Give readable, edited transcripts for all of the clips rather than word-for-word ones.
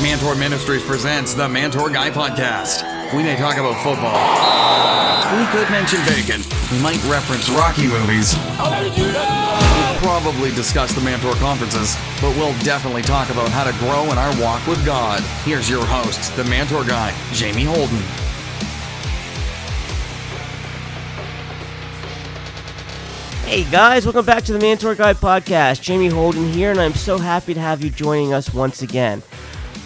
Mantour Ministries presents the Mantour Guy Podcast. We may talk about football. We could mention bacon. We might reference Rocky movies. We'll probably discuss the Mantour conferences, but we'll definitely talk about how to grow in our walk with God. Here's your host, the Mantour Guy, Jamie Holden. Hey guys, welcome back to the Mantour Guy Podcast. Jamie Holden here, and I'm so happy to have you joining us once again.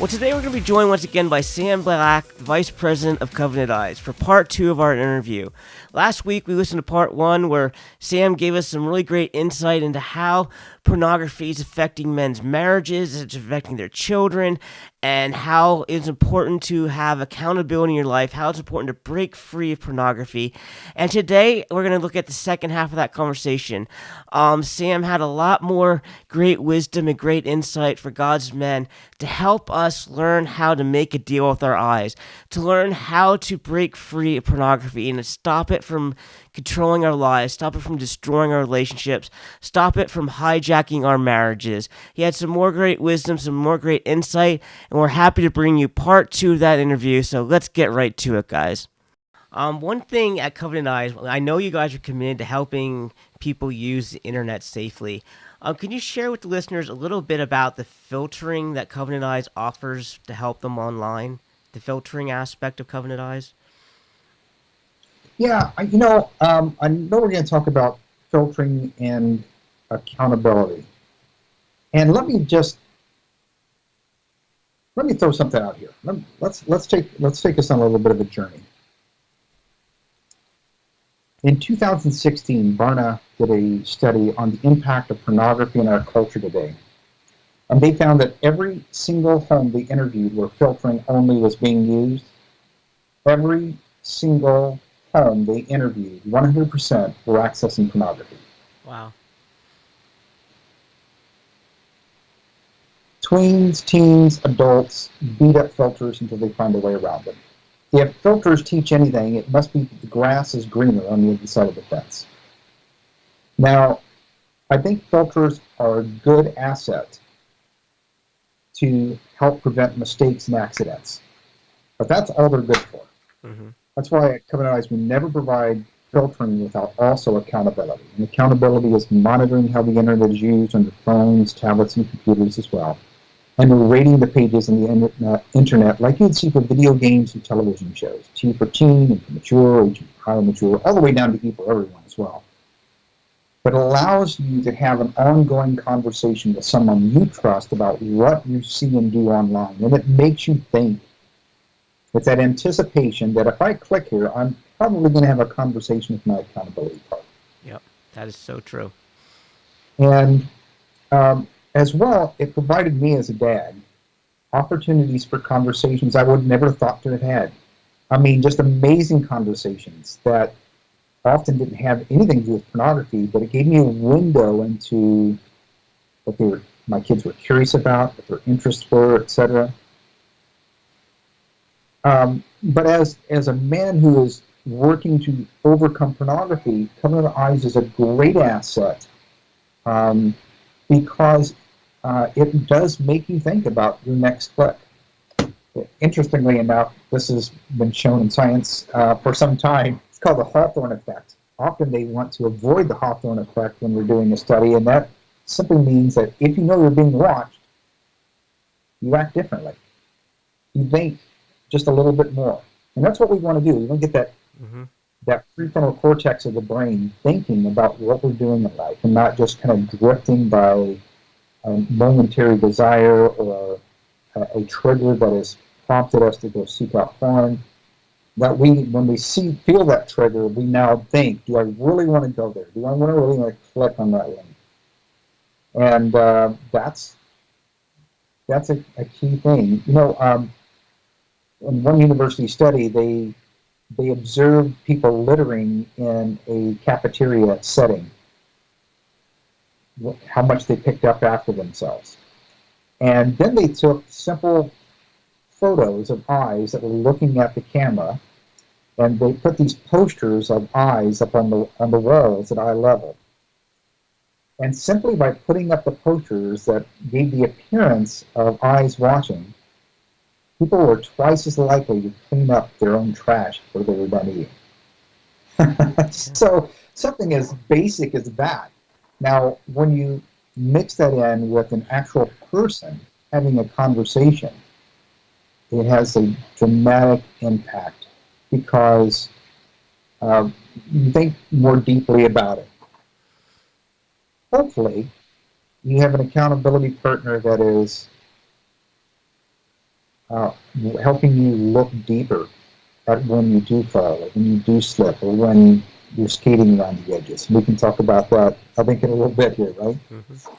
Well, today we're going to be joined once again by Sam Black, the Vice President of Covenant Eyes, for part 2 of our interview. Last week we listened to part 1 where Sam gave us some really great insight into how pornography is affecting men's marriages, it's affecting their children, and how it's important to have accountability in your life, how it's important to break free of pornography. And today we're going to look at the second half of that conversation. Sam had a lot more great wisdom and great insight for God's men to help us learn how to make a deal with our eyes, to learn how to break free of pornography and to stop it from controlling our lives, stop it from destroying our relationships, stop it from hijacking our marriages. He had some more great wisdom, some more great insight, and we're happy to bring you part 2 of that interview, so let's get right to it, guys. One thing at Covenant Eyes, I know you guys are committed to helping people use the internet safely. Can you share with the listeners a little bit about the filtering that Covenant Eyes offers to help them online, the filtering aspect of Covenant Eyes? Yeah, I know we're going to talk about filtering and accountability. And let me throw something out here. Let's take us on a little bit of a journey. In 2016, Barna did a study on the impact of pornography in our culture today. And they found that every single home they interviewed where filtering only was being used, every single home they interviewed, 100% were accessing pornography. Wow. Tweens, teens, adults beat up filters until they find a way around them. If filters teach anything, it must be that the grass is greener on the other side of the fence. Now, I think filters are a good asset to help prevent mistakes and accidents. But that's all they're good for. Mm-hmm. That's why at Covenant Eyes we never provide filtering without also accountability. And accountability is monitoring how the internet is used on your phones, tablets, and computers as well. And we're rating the pages on the internet like you'd see for video games and television shows. T for teen, and for mature, H for higher mature, all the way down to E for everyone as well. But it allows you to have an ongoing conversation with someone you trust about what you see and do online. And it makes you think. It's that anticipation that if I click here, I'm probably going to have a conversation with my accountability partner. Yep, that is so true. And as well, it provided me as a dad opportunities for conversations I would never thought to have had. I mean, just amazing conversations that often didn't have anything to do with pornography, but it gave me a window into what my kids were curious about, what their interests were, etc. But as a man who is working to overcome pornography, Covenant Eyes is a great asset because it does make you think about your next click. Interestingly enough, this has been shown in science for some time. It's called the Hawthorne effect. Often they want to avoid the Hawthorne effect when we're doing a study, and that simply means that if you know you're being watched, you act differently. You think just a little bit more. And that's what we want to do. We want to get that prefrontal cortex of the brain thinking about what we're doing in life and not just kind of drifting by a momentary desire or a trigger that has prompted us to go seek out porn. That when we feel that trigger, we now think, do I really want to go there? Do I really want to click on that link? And that's a key thing. You know, in one university study, they observed people littering in a cafeteria setting, how much they picked up after themselves. And then they took simple photos of eyes that were looking at the camera, and they put these posters of eyes up on the walls at eye level. And simply by putting up the posters that gave the appearance of eyes watching, people are twice as likely to clean up their own trash before they were done eating. So something as basic as that. Now, when you mix that in with an actual person having a conversation, it has a dramatic impact because you think more deeply about it. Hopefully, you have an accountability partner that is helping you look deeper at when you do fall, or when you do slip, or when you're skating around the edges. We can talk about that, I think, in a little bit here, right? Mm-hmm.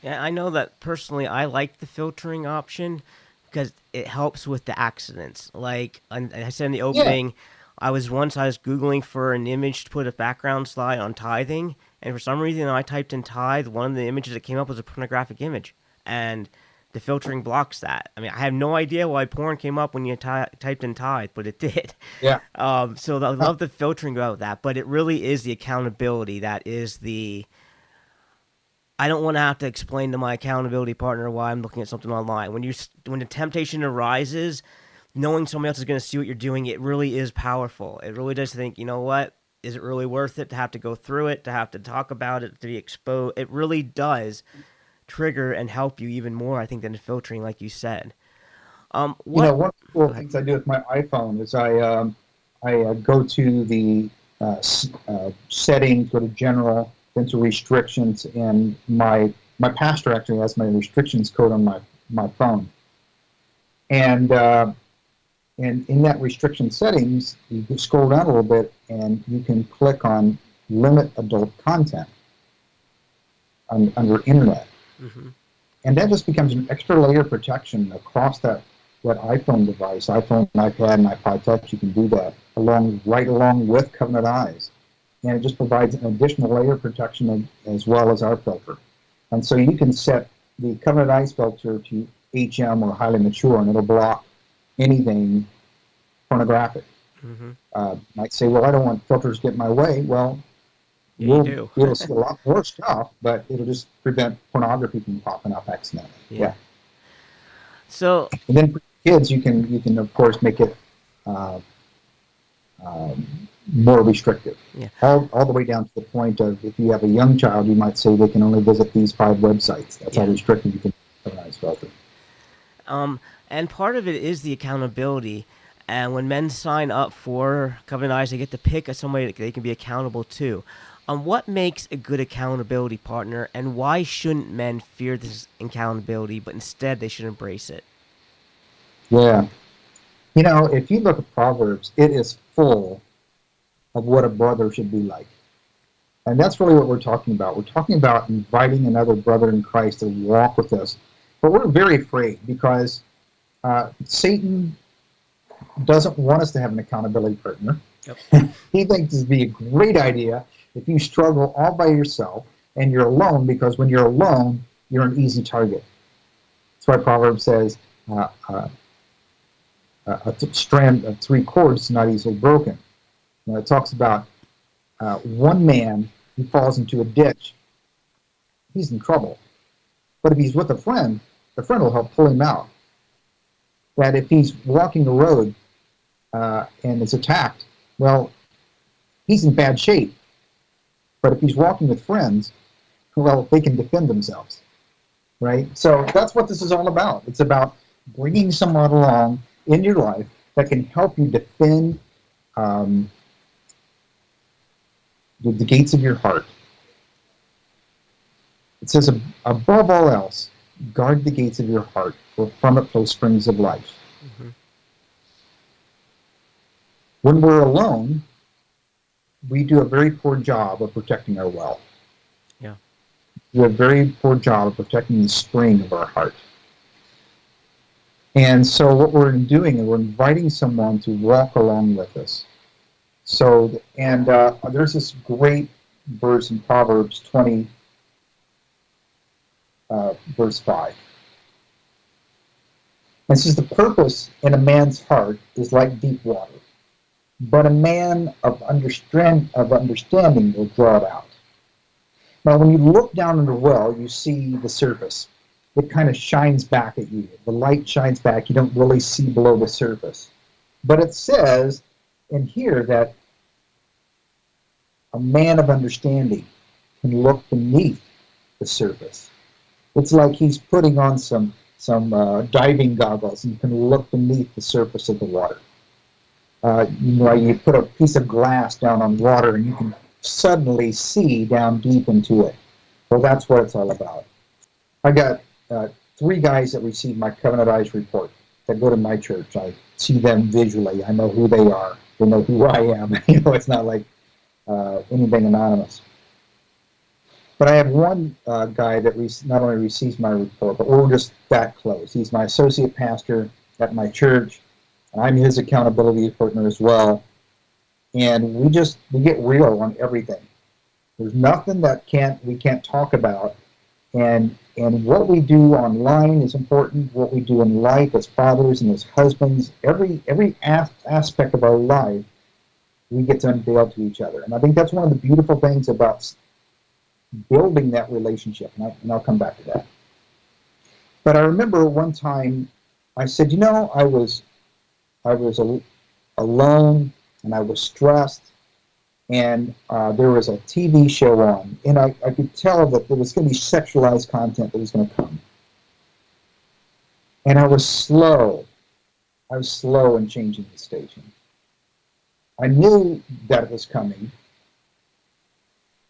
Yeah, I know that personally I like the filtering option because it helps with the accidents. Like I said in the Yeah, opening, I was Googling for an image to put a background slide on tithing, and for some reason when I typed in tithe, one of the images that came up was a pornographic image. And the filtering blocks that. I mean, I have no idea why porn came up when you typed in tithe, but it did. yeah. So I love the filtering about that, but it really is the accountability that is the. I don't want to have to explain to my accountability partner why I'm looking at something online. When the temptation arises, knowing somebody else is going to see what you're doing, it really is powerful. It really does think, you know what? Is it really worth it to have to go through it, to have to talk about it, to be exposed? It really does trigger and help you even more, I think, than filtering, like you said. What? One of the Go cool ahead. things I do with my iPhone is I go to the settings, go to general, then to restrictions, and my pastor actually has my restrictions code on my phone. And in that restriction settings, you can scroll down a little bit, and you can click on limit adult content under internet. Mm-hmm. And that just becomes an extra layer of protection across that iPhone device, iPhone, iPad, and iPod Touch. You can do that right along with Covenant Eyes. And it just provides an additional layer of protection as well as our filter. And so you can set the Covenant Eyes filter to HM or highly mature, and it'll block anything pornographic. Mm-hmm. Might say, well, I don't want filters to get in my way. Well, Yeah, you you'll do. be able to see a lot more stuff, but it'll just prevent pornography from popping up accidentally. Yeah. So, And then for kids, you can of course make it more restrictive. yeah. All the way down to the point of, if you have a young child, you might say they can only visit these 5 websites. That's how Yeah. restrictive you can recognize filter. And part of it is the accountability. And when men sign up for Covenant Eyes, they get to pick somebody that they can be accountable to. What makes a good accountability partner, and why shouldn't men fear this accountability, but instead they should embrace it? Yeah. If you look at Proverbs, it is full of what a brother should be like. And that's really what we're talking about. We're talking about inviting another brother in Christ to walk with us. But we're very afraid because Satan doesn't want us to have an accountability partner. Yep. He thinks it'd be a great idea if you struggle all by yourself and you're alone, because when you're alone, you're an easy target. That's why Proverbs says a strand of 3 cords is not easily broken. It talks about one man who falls into a ditch, he's in trouble. But if he's with a friend, the friend will help pull him out. That if he's walking the road and is attacked, well, he's in bad shape. But if he's walking with friends, well, they can defend themselves, right? So that's what this is all about. It's about bringing someone along in your life that can help you defend the gates of your heart. It says, above all else, guard the gates of your heart, for from it flow springs of life. Mm-hmm. When we're alone, we do a very poor job of protecting our well. Yeah. We do a very poor job of protecting the spring of our heart. And so what we're doing is we're inviting someone to walk along with us. So, and there's this great verse in Proverbs 20, verse 5. It says, the purpose in a man's heart is like deep water, but a man of understanding will draw it out. Now, when you look down in the well, you see the surface. it kind of shines back at you. The light shines back. You don't really see below the surface. But it says in here that a man of understanding can look beneath the surface. It's like he's putting on some diving goggles and can look beneath the surface of the water. You put a piece of glass down on water and you can suddenly see down deep into it. Well, that's what it's all about. I got 3 guys that receive my Covenant Eyes report that go to my church. I see them visually. I know who they are. They know who I am. It's not like anything anonymous. But I have one guy that not only receives my report, but we're just that close. He's my associate pastor at my church. I'm his accountability partner as well. And we get real on everything. There's nothing that we can't talk about. And what we do online is important. What we do in life as fathers and as husbands, every aspect of our life, we get to unveil to each other. And I think that's one of the beautiful things about building that relationship. And I'll come back to that. But I remember one time I said, I was alone and I was stressed, and there was a TV show on, and I could tell that there was going to be sexualized content that was going to come. And I was slow in changing the station. I knew that it was coming,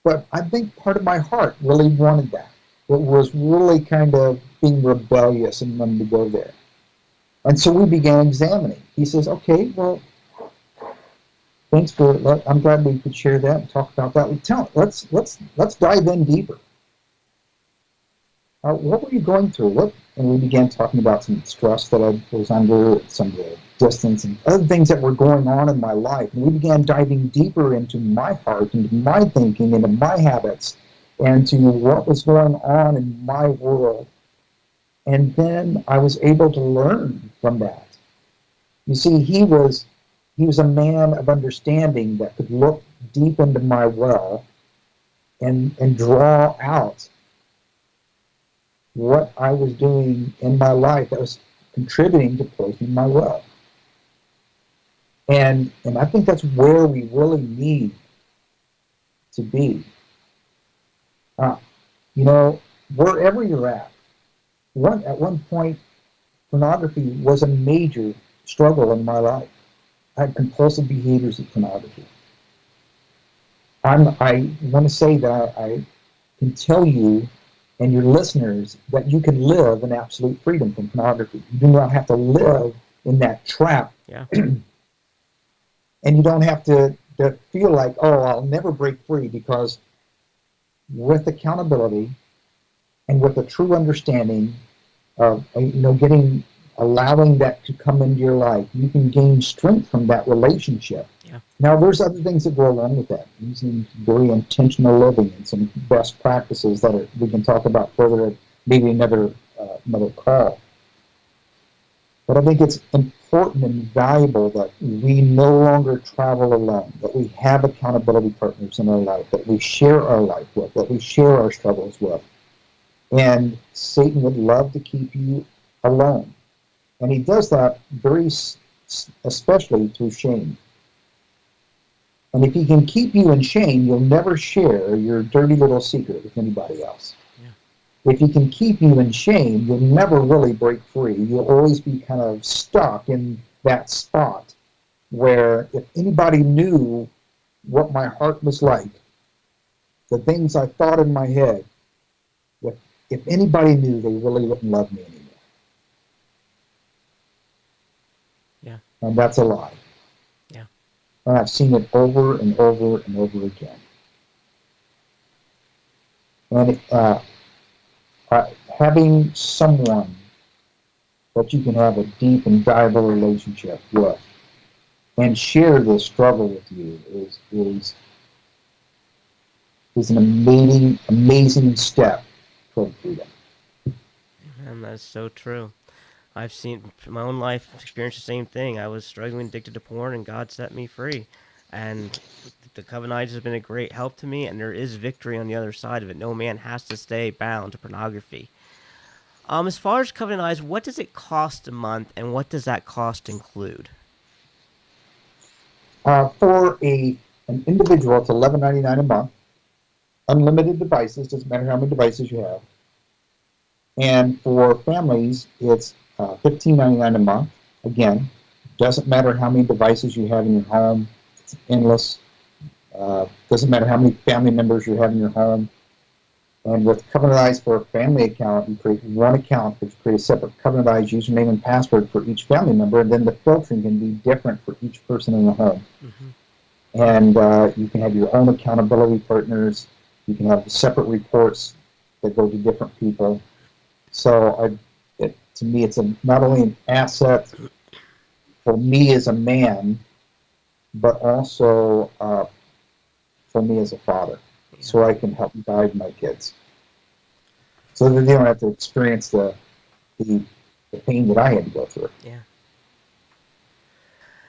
but I think part of my heart really wanted that. It was really kind of being rebellious and wanting to go there. And so we began examining. He says, okay, well, thanks I'm glad we could share that and talk about that. Let's dive in deeper. What were you going through? And we began talking about some stress that I was under, some of the distance, and other things that were going on in my life. And we began diving deeper into my heart, into my thinking, into my habits, and to what was going on in my world. And then I was able to learn from that. You see, he was a man of understanding that could look deep into my well and draw out what I was doing in my life that was contributing to poisoning my well. And I think that's where we really need to be. Wherever you're at one point, pornography was a major struggle in my life. I had compulsive behaviors of pornography. I want to say that I can tell you and your listeners that you can live in absolute freedom from pornography. You do not have to live in that trap. Yeah. And you don't have to feel like, I'll never break free, because with accountability and with a true understanding of allowing that to come into your life, you can gain strength from that relationship. Yeah. Now, there's other things that go along with that, using very intentional living and some best practices that we can talk about further at maybe another call. But I think it's important and valuable that we no longer travel alone, that we have accountability partners in our life, that we share our life with, that we share our struggles with. And Satan would love to keep you alone. And he does that especially through shame. And if he can keep you in shame, you'll never share your dirty little secret with anybody else. Yeah. If he can keep you in shame, you'll never really break free. You'll always be kind of stuck in that spot where if anybody knew what my heart was like, the things I thought in my head, if anybody knew, they really wouldn't love me anymore. Yeah. And that's a lie. Yeah. And I've seen it over and over and over again. And having someone that you can have a deep and valuable relationship with and share this struggle with you is an amazing step toward freedom. And that's so true. I've seen in my own life, experienced the same thing. I was struggling, addicted to porn, and God set me free. And the Covenant has been a great help to me, and there is victory on the other side of it. No man has to stay bound to pornography. As far as Covenant Eyes, what does it cost a month, and what does that cost include? For an individual, it's $11.99 a month. Unlimited devices, doesn't matter how many devices you have. And for families, it's $15.99 a month. Again, doesn't matter how many devices you have in your home. It's endless. Doesn't matter how many family members you have in your home. And with Covenant Eyes for a family account, you create one account, but you create a separate Covenant Eyes username and password for each family member, and then the filtering can be different for each person in the home. Mm-hmm. And you can have your own accountability partners. You can have separate reports that go to different people. So to me, it's not only an asset for me as a man, but also for me as a father, so I can help guide my kids, so that they don't have to experience the pain that I had to go through. Yeah.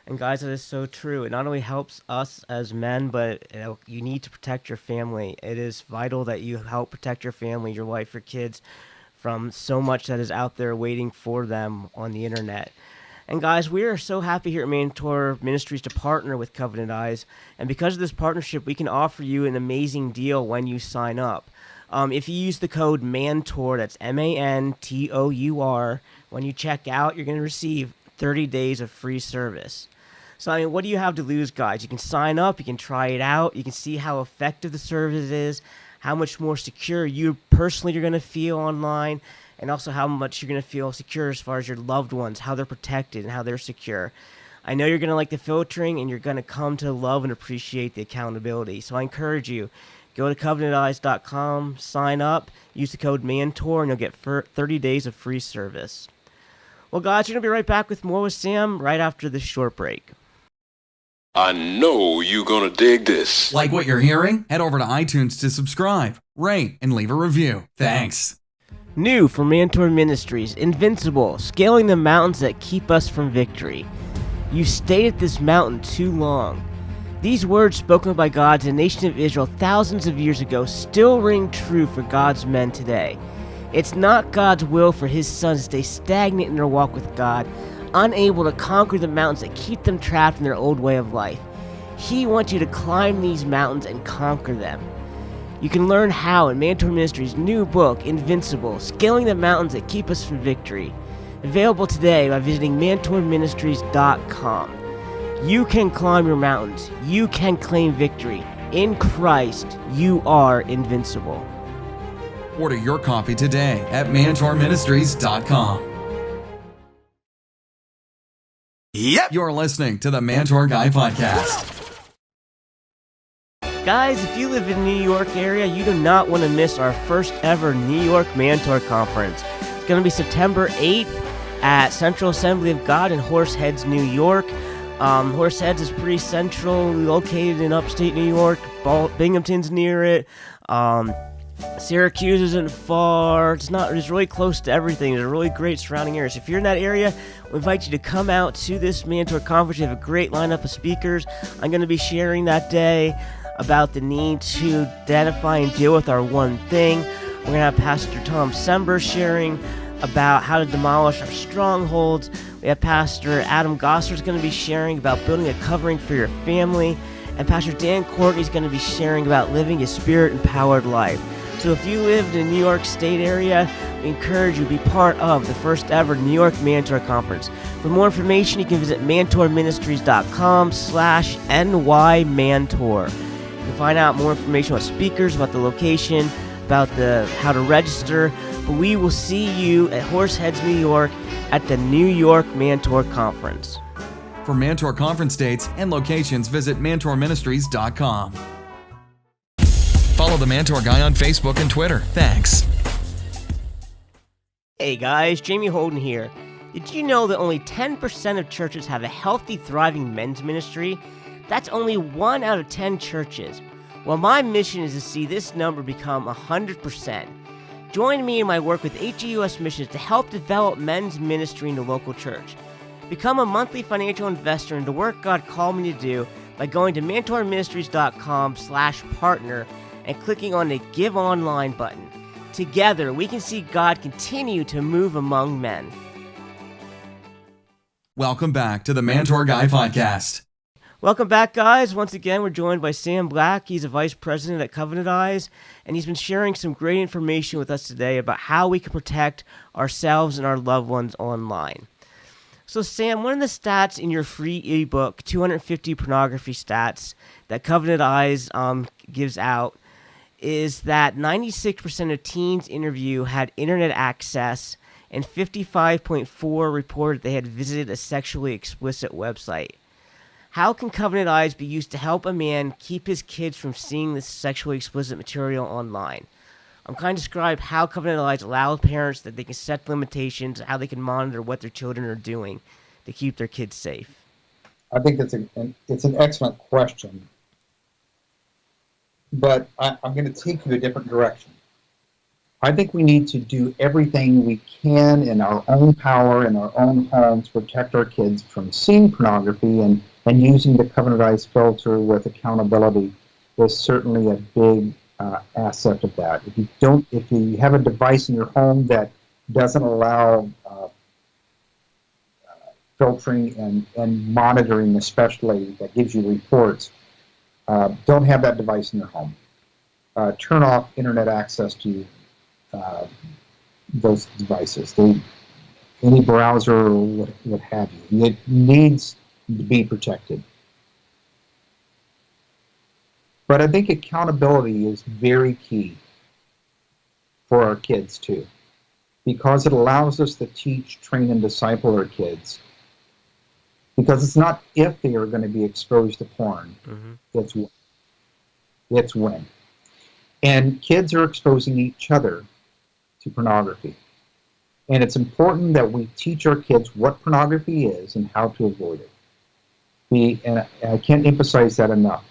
And guys, that is so true. It not only helps us as men, but you need to protect your family. It is vital that you help protect your family, your wife, your kids, from so much that is out there waiting for them on the internet. And guys, we are so happy here at Mantour Ministries to partner with Covenant Eyes. And because of this partnership, we can offer you an amazing deal when you sign up. If you use the code MANTOUR, that's MANTOUR, when you check out, you're going to receive 30 days of free service. So, I mean, what do you have to lose, guys? You can sign up, you can try it out, you can see how effective the service is, how much more secure you personally are going to feel online, and also how much you're going to feel secure as far as your loved ones, how they're protected and how they're secure. I know you're going to like the filtering, and you're going to come to love and appreciate the accountability. So I encourage you, go to covenanteyes.com, sign up, use the code MANTOUR, and you'll get 30 days of free service. Well, guys, we're going to be right back with more with Sam right after this short break. I know you're going to dig this. Like what you're hearing? Head over to iTunes to subscribe, rate, and leave a review. Thanks. New from Mantour Ministries, Invincible, scaling the mountains that keep us from victory. You stayed at this mountain too long. These words spoken by God to the nation of Israel thousands of years ago still ring true for God's men today. It's not God's will for his sons to stay stagnant in their walk with God, unable to conquer the mountains that keep them trapped in their old way of life. He wants you to climb these mountains and conquer them. You can learn how in Mantour Ministries' new book, Invincible, Scaling the Mountains That Keep Us from Victory. Available today by visiting mantourministries.com. You can climb your mountains. You can claim victory. In Christ, you are invincible. Order your copy today at mantourministries.com. Yep, you're listening to the Mantour Guy Podcast. Guys, if you live in the New York area, you do not want to miss our first ever New York Mantour Conference. It's going to be September 8th at Central Assembly of God in Horseheads, New York. Horseheads is pretty central, located in upstate New York. Binghamton's near it. Syracuse isn't far. It's really close to everything. There's a really great surrounding areas. If you're in that area, we invite you to come out to this Mantour Conference. We have a great lineup of speakers. I'm going to be sharing that day about the need to identify and deal with our one thing. We're going to have Pastor Tom Sember sharing about how to demolish our strongholds. We have Pastor Adam Gosser is going to be sharing about building a covering for your family. And Pastor Dan Courtney is going to be sharing about living a spirit-empowered life. So if you live in the New York State area, we encourage you to be part of the first ever New York Mantour Conference. For more information, you can visit mantourministries.com/nymantour. You can find out more information about speakers, about the location, about how to register. But we will see you at Horseheads, New York at the New York Mantour Conference. For Mantour Conference dates and locations, visit mantourministries.com. Follow the Mantour Guy on Facebook and Twitter. Thanks. Hey guys, Jamie Holden here. Did you know that only 10% of churches have a healthy, thriving men's ministry? That's only 1 out of 10 churches. Well, my mission is to see this number become 100%. Join me in my work with HEUS Missions to help develop men's ministry in the local church. Become a monthly financial investor in the work God called me to do by going to mantourministries.com/partner and clicking on the Give Online button. Together, we can see God continue to move among men. Welcome back to the Mantour Guy Podcast. Welcome back, guys. Once again, we're joined by Sam Black. He's a vice president at Covenant Eyes, and he's been sharing some great information with us today about how we can protect ourselves and our loved ones online. So, Sam, one of the stats in your free ebook, 250 Pornography Stats, that Covenant Eyes gives out, is that 96% of teens interviewed had internet access, and 55.4% reported they had visited a sexually explicit website. How can Covenant Eyes be used to help a man keep his kids from seeing this sexually explicit material online? I'm kind of describe how Covenant Eyes allows parents that they can set limitations, how they can monitor what their children are doing to keep their kids safe. I think it's an excellent question, but I'm going to take you a different direction. I think we need to do everything we can in our own power, in our own homes, to protect our kids from seeing pornography, and using the Covenant Eyes filter with accountability is certainly a big asset of that. If you have a device in your home that doesn't allow filtering and monitoring, especially, that gives you reports, don't have that device in your home. Turn off internet access to those devices. Any browser or what have you. It needs to be protected. But I think accountability is very key for our kids too, because it allows us to teach, train, and disciple our kids. Because it's not if they are going to be exposed to porn, it's when. And kids are exposing each other to pornography. And it's important that we teach our kids what pornography is and how to avoid it. And I can't emphasize that enough.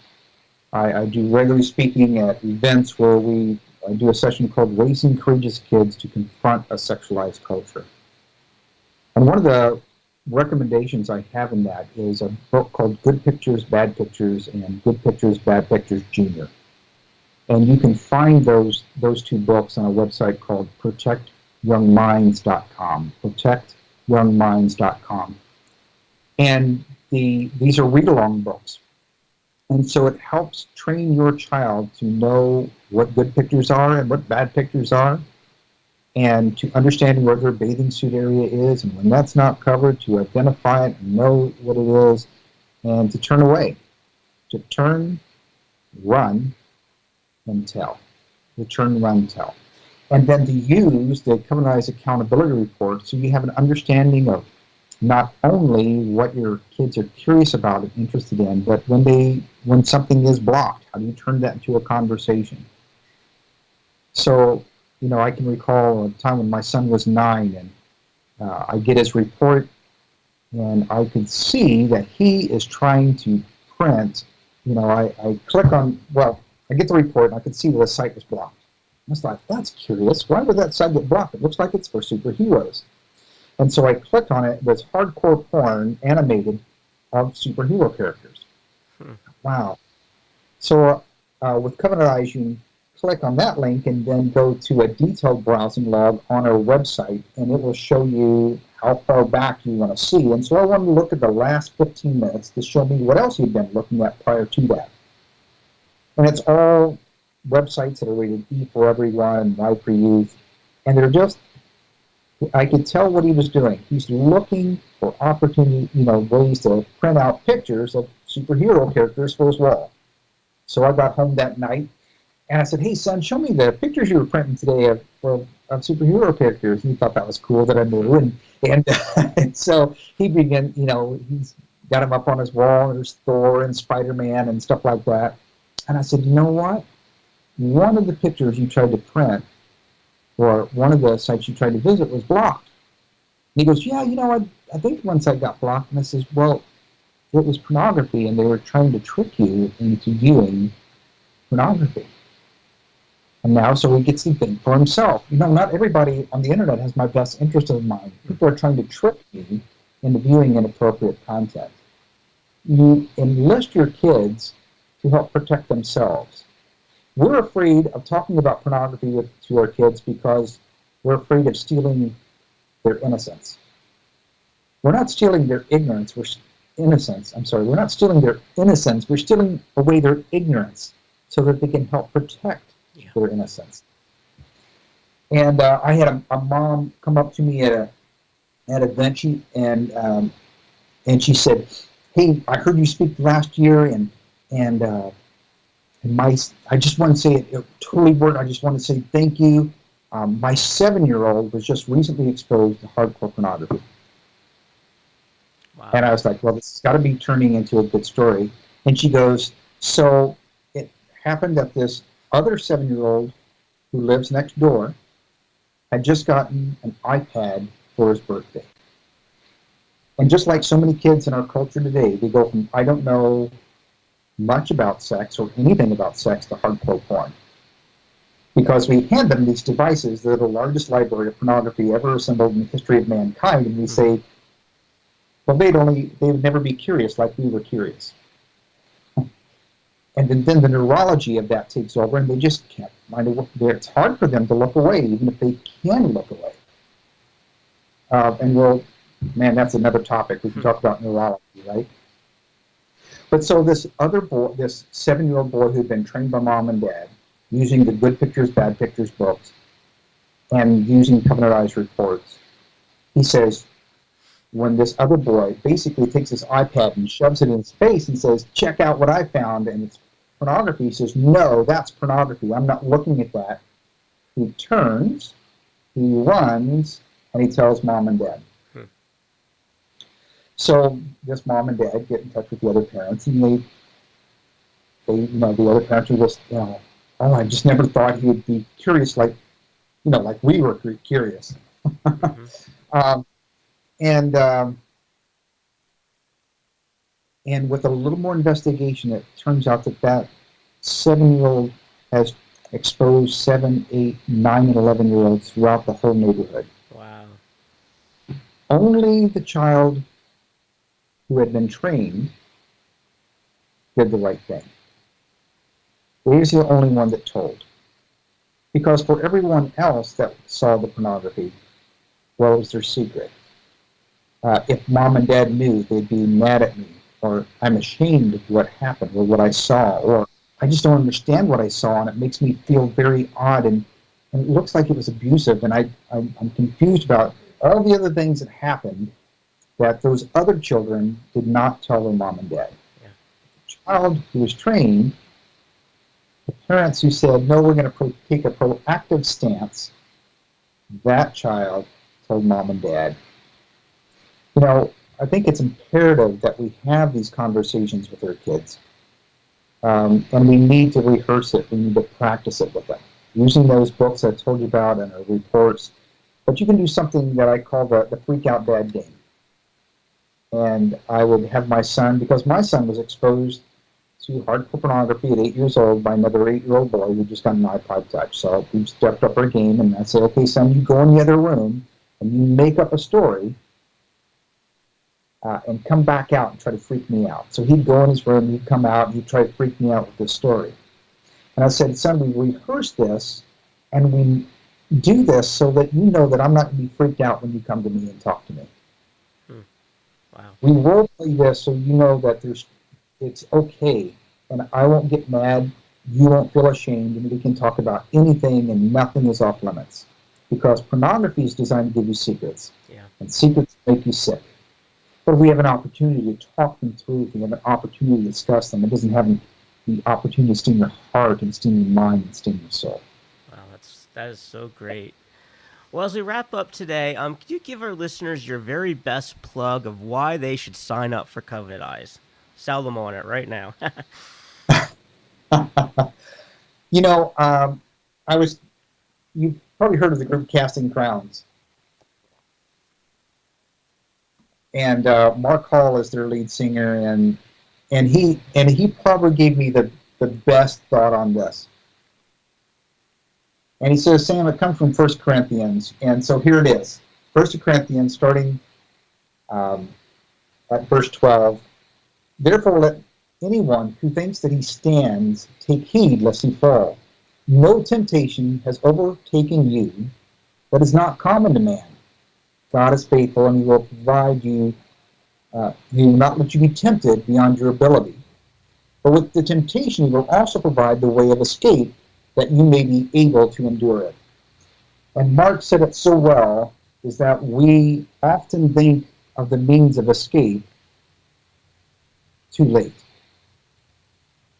I do regular speaking at events where I do a session called Raising Courageous Kids to Confront a Sexualized Culture. And one of the recommendations I have in that is a book called Good Pictures, Bad Pictures, and Good Pictures, Bad Pictures Jr. And you can find those two books on a website called protectyoungminds.com. Protectyoungminds.com. And these are read-along books. And so it helps train your child to know what good pictures are and what bad pictures are, and to understand where their bathing suit area is, and when that's not covered, to identify it and know what it is, and to turn away. To turn, run, and tell. To turn, run, tell. And then to use the Covenant Eyes accountability report so you have an understanding of not only what your kids are curious about and interested in, but when something is blocked, how do you turn that into a conversation? So, I can recall a time when my son was 9, and I get his report, and I could see that he is trying to print. I click on, I get the report, and I could see that the site was blocked. I was like, that's curious. Why would that site get blocked? It looks like it's for superheroes. And so I clicked on it. It was hardcore porn animated of superhero characters. Wow. So with Covenant Eyes, you can click on that link and then go to a detailed browsing log on our website, and it will show you how far back you want to see. And so I wanted to look at the last 15 minutes to show me what else you've been looking at prior to that. And it's all websites that are rated E for everyone, Y for youth, and they're just, I could tell what he was doing. He's looking for opportunity, ways to print out pictures of superhero characters for his wall. So I got home that night, and I said, hey, son, show me the pictures you were printing today of superhero characters. And he thought that was cool that I knew. And so he began, he's got him up on his wall, and there's Thor and Spider-Man and stuff like that. And I said, you know what? One of the pictures you tried to print, or one of the sites you tried to visit, was blocked. And he goes, yeah, I think one site got blocked. And I says, well, it was pornography, and they were trying to trick you into viewing pornography. And now, so he gets to think for himself. Not everybody on the internet has my best interest in mind. People are trying to trick me into viewing inappropriate content. You enlist your kids to help protect themselves. we're afraid of talking about pornography to our kids because we're afraid of stealing their innocence. We're not stealing their ignorance. We're not stealing their innocence. We're stealing away their ignorance so that they can help protect their innocence. And I had a mom come up to me at an event, and she said, "Hey, I heard you speak last year, and I just want to say it totally worked. I just want to say thank you. My 7-year-old was just recently exposed to hardcore pornography." Wow. And I was like, well, this has got to be turning into a good story. And she goes, so it happened that this other 7-year-old who lives next door had just gotten an iPad for his birthday. And just like so many kids in our culture today, they go from, I don't know much about sex or anything about sex to hardcore porn. Because we hand them these devices that are the largest library of pornography ever assembled in the history of mankind, and we say, well, they would never be curious like we were curious. And then the neurology of that takes over, and they just can't find a way. It's hard for them to look away, even if they can look away. That's another topic. We can talk about neurology, right? But so this other boy, this 7-year-old boy who'd been trained by mom and dad, using the Good Pictures, Bad Pictures books, and using Covenant Eyes reports, he says, when this other boy basically takes his iPad and shoves it in his face and says, check out what I found, and it's pornography, he says, no, that's pornography. I'm not looking at that. He turns, he runs, and he tells mom and dad. So this mom and dad get in touch with the other parents, and the other parents are just, oh, I just never thought he would be curious like we were curious. And with a little more investigation, it turns out that 7-year-old has exposed 7, 8, 9, and 11-year-olds throughout the whole neighborhood. Wow. Only the child who had been trained did the right thing. He's the only one that told. Because for everyone else that saw the pornography, well, it was their secret. If mom and dad knew, they'd be mad at me, or I'm ashamed of what happened, or what I saw, or I just don't understand what I saw, and it makes me feel very odd, and it looks like it was abusive, and I'm confused about all the other things that happened that those other children did not tell their mom and dad. Yeah. The child who was trained, the parents who said, no, we're going to take a proactive stance, that child told mom and dad. I think it's imperative that we have these conversations with our kids. And we need to rehearse it. We need to practice it with them. Using those books I told you about and our reports. But you can do something that I call the freak out dad game. And I would have my son, because my son was exposed to hardcore pornography at 8 years old by another 8-year-old boy who just got an iPod Touch. So we stepped up our game, and I said, okay, son, you go in the other room and you make up a story and come back out and try to freak me out. So he'd go in his room, he'd come out, and he'd try to freak me out with this story. And I said, son, we rehearse this, and we do this so that you know that I'm not going to be freaked out when you come to me and talk to me. Wow. We role play this so you know that it's okay, and I won't get mad, you won't feel ashamed, and we can talk about anything and nothing is off limits. Because pornography is designed to give you secrets, and secrets make you sick. But if we have an opportunity to talk them through, if we have an opportunity to discuss them, it doesn't have the opportunity to sting your heart and sting your mind and sting your soul. Wow, that is so great. Well, as we wrap up today, could you give our listeners your very best plug of why they should sign up for Covenant Eyes? Sell them on it right now. You've probably heard of the group Casting Crowns. And Mark Hall is their lead singer, and he probably gave me the best thought on this. And he says, Sam, it comes from 1 Corinthians. And so here it is. 1 Corinthians, starting at verse 12. Therefore, let anyone who thinks that he stands take heed lest he fall. No temptation has overtaken you that is not common to man. God is faithful, and he will provide you, he will not let you be tempted beyond your ability. But with the temptation, he will also provide the way of escape that you may be able to endure it. And Mark said it so well, is that we often think of the means of escape too late.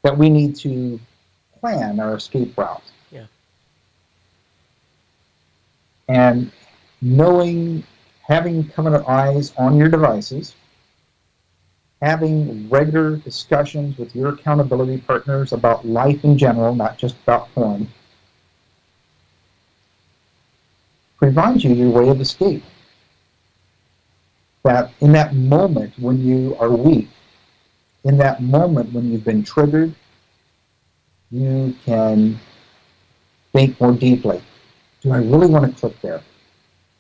That we need to plan our escape route. Yeah. And having covenant eyes on your devices, having regular discussions with your accountability partners about life in general, not just about porn, provides you your way of escape. That in that moment when you are weak, in that moment when you've been triggered, you can think more deeply. Do I really want to click there?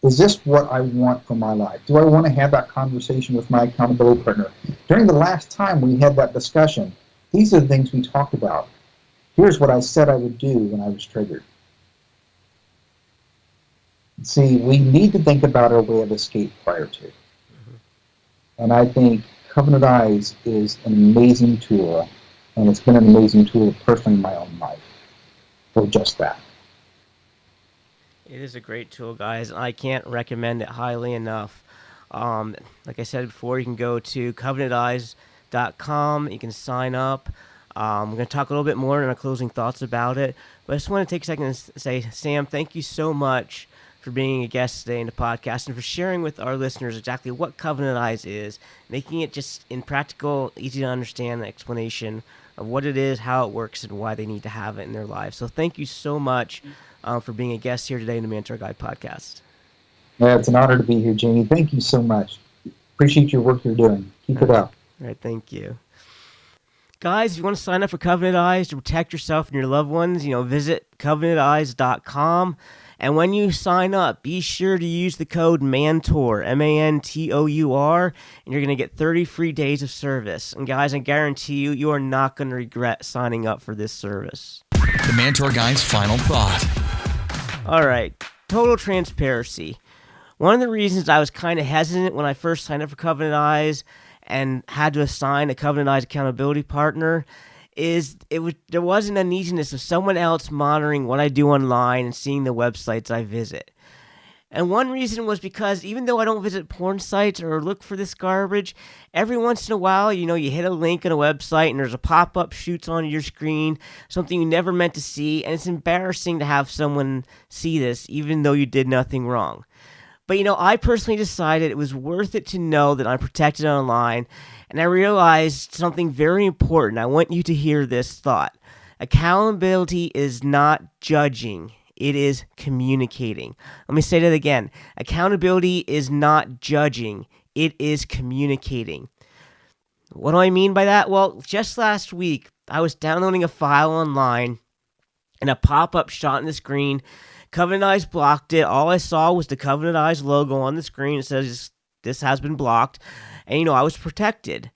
Is this what I want for my life? Do I want to have that conversation with my accountability partner? During the last time we had that discussion, these are the things we talked about. Here's what I said I would do when I was triggered. See, we need to think about our way of escape prior to. Mm-hmm. And I think Covenant Eyes is an amazing tool, and it's been an amazing tool personally in my own life for just that. It is a great tool, guys. I can't recommend it highly enough. Like I said before, you can go to covenanteyes.com. You can sign up. We're going to talk a little bit more in our closing thoughts about it. But I just want to take a second and say, Sam, thank you so much for being a guest today in the podcast and for sharing with our listeners exactly what Covenant Eyes is, making it just in practical, easy to understand explanation of what it is, how it works, and why they need to have it in their lives. So thank you so much for being a guest here today in the Mantour Guy Podcast. Yeah, it's an honor to be here, Jamie. Thank you so much. Appreciate your work you're doing. Keep it up. All right, thank you. Guys, if you want to sign up for Covenant Eyes to protect yourself and your loved ones, visit covenanteyes.com. And when you sign up, be sure to use the code MANTOUR, MANTOUR, and you're going to get 30 free days of service. And guys, I guarantee you, you are not going to regret signing up for this service. The Mantour Guy's Final Thought. All right, total transparency. One of the reasons I was kind of hesitant when I first signed up for Covenant Eyes and had to assign a Covenant Eyes accountability partner is there was an uneasiness of someone else monitoring what I do online and seeing the websites I visit. And one reason was because even though I don't visit porn sites or look for this garbage, every once in a while, you hit a link on a website and there's a pop-up shoots on your screen, something you never meant to see, and it's embarrassing to have someone see this, even though you did nothing wrong. But, I personally decided it was worth it to know that I'm protected online, and I realized something very important. I want you to hear this thought. Accountability is not judging. It is communicating. Let me say that again. Accountability is not judging. It is communicating. What do I mean by that? Well, just last week, I was downloading a file online, and a pop-up shot on the screen. Covenant Eyes blocked it. All I saw was the Covenant Eyes logo on the screen. It says, this has been blocked. And, I was protected.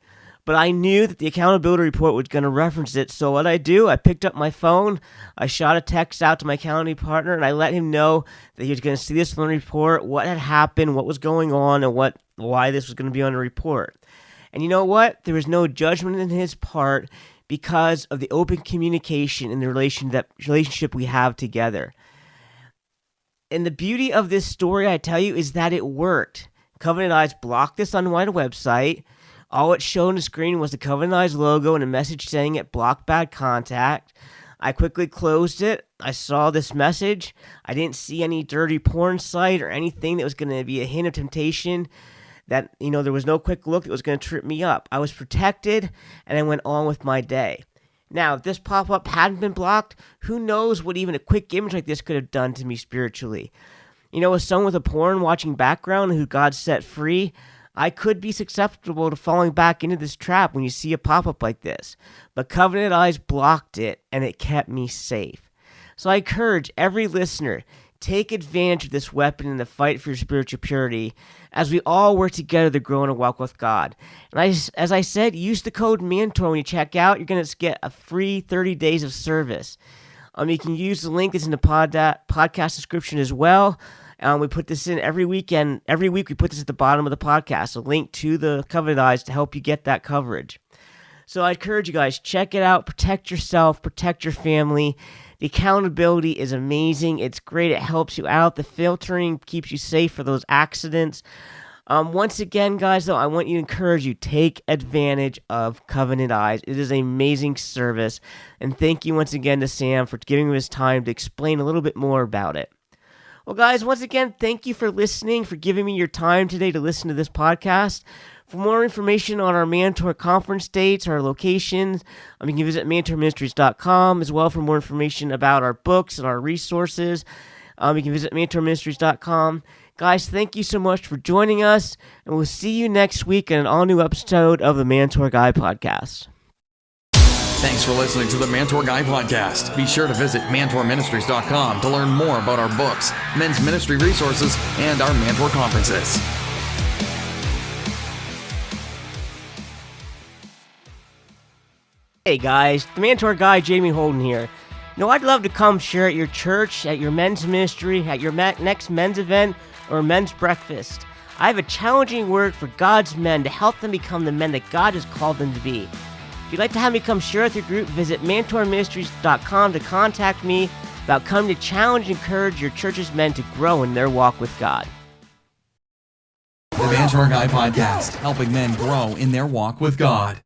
But I knew that the accountability report was going to reference it. So what I do, I picked up my phone, I shot a text out to my accountability partner, and I let him know that he was going to see this on the report, what had happened, what was going on, and why this was going to be on the report. And you know what? There was no judgment in his part because of the open communication and the relationship we have together. And the beauty of this story, I tell you, is that it worked. Covenant Eyes blocked this unwanted website. All it showed on the screen was the Covenant Eyes logo and a message saying it blocked bad contact. I quickly closed it. I saw this message. I didn't see any dirty porn site or anything that was going to be a hint of temptation. That, there was no quick look that was going to trip me up. I was protected, and I went on with my day. Now, if this pop-up hadn't been blocked, who knows what even a quick image like this could have done to me spiritually. As someone with a porn-watching background who God set free, I could be susceptible to falling back into this trap when you see a pop-up like this. But Covenant Eyes blocked it, and it kept me safe. So I encourage every listener, take advantage of this weapon in the fight for your spiritual purity as we all work together to grow in a walk with God. And as I said, use the code MANTOUR when you check out. You're going to get a free 30 days of service. You can use the link that's in the podcast description as well. We put this in every weekend. Every week we put this at the bottom of the podcast, a link to the Covenant Eyes to help you get that coverage. So I encourage you guys, check it out. Protect yourself. Protect your family. The accountability is amazing. It's great. It helps you out. The filtering keeps you safe for those accidents. Once again, guys, though, I want you to encourage you, take advantage of Covenant Eyes. It is an amazing service. And thank you once again to Sam for giving me his time to explain a little bit more about it. Well, guys, once again, thank you for listening, for giving me your time today to listen to this podcast. For more information on our Mantour conference dates, our locations, you can visit mantourministries.com, as well for more information about our books and our resources. You can visit mantourministries.com. Guys, thank you so much for joining us, and we'll see you next week in an all-new episode of the Mantour Guy Podcast. Thanks for listening to the Mantour Guy Podcast. Be sure to visit mantourministries.com to learn more about our books, men's ministry resources, and our Mantour conferences. Hey guys, the Mantour Guy, Jamie Holden here. I'd love to come share at your church, at your men's ministry, at your next men's event, or men's breakfast. I have a challenging word for God's men to help them become the men that God has called them to be. If you'd like to have me come share with your group, visit mantourministries.com to contact me about coming to challenge and encourage your church's men to grow in their walk with God. The Mantour Guy Podcast, helping men grow in their walk with God.